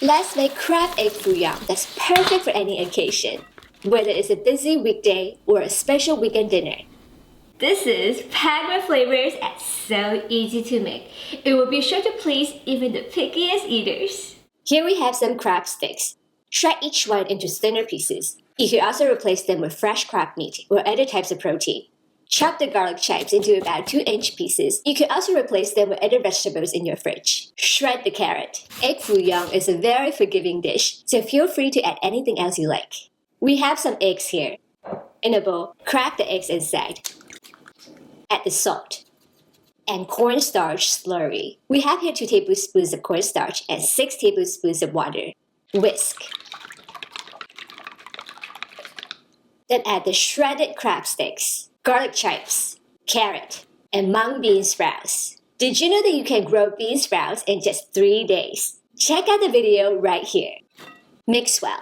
Let's make crab egg foo young that's perfect for any occasion, whether it's a busy weekday or a special weekend dinner. This is packed with flavors and so easy to make. It will be sure to please even the pickiest eaters. Here we have some crab sticks. Shred each one into thinner pieces. You can also replace them with fresh crab meat or other types of protein. Chop the garlic chives into about 2-inch pieces. You can also replace them with other vegetables in your fridge. Shred the carrot. Egg foo young is a very forgiving dish, so feel free to add anything else you like. We have some eggs here. In a bowl, crack the eggs inside. Add the salt and cornstarch slurry. We have here 2 tablespoons of cornstarch and 6 tablespoons of water. Whisk. Then add the shredded crab sticks, garlic chives, carrot, and mung bean sprouts. Did you know that you can grow bean sprouts in just 3 days? Check out the video right here. Mix well.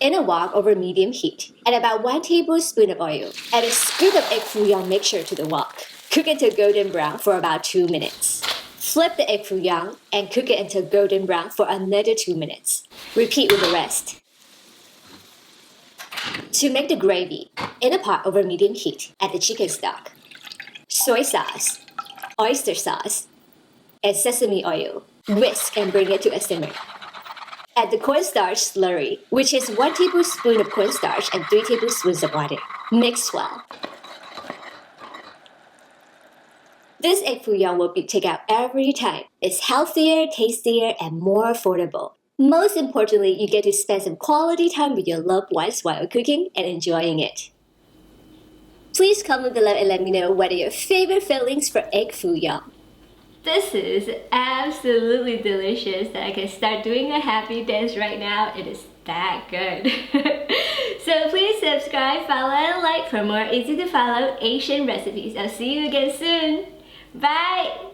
In a wok over medium heat, add about 1 tablespoon of oil. Add a scoop of egg foo young mixture to the wok. Cook it until golden brown for about 2 minutes. Flip the egg foo young and cook it until golden brown for another 2 minutes. Repeat with the rest. To make the gravy, in a pot over medium heat, add the chicken stock, soy sauce, oyster sauce, and sesame oil. Whisk and bring it to a simmer. Add the cornstarch slurry, which is 1 tablespoon of cornstarch and 3 tablespoons of water. Mix well. This egg foo young will be takeout every time. It's healthier, tastier, and more affordable. Most importantly, you get to spend some quality time with your loved ones while cooking and enjoying it. Please comment below and let me know what are your favorite fillings for egg foo young. This is absolutely delicious that I can start doing a happy dance right now. It is that good. So please subscribe, follow, and like for more easy to follow Asian recipes. I'll see you again soon. Bye!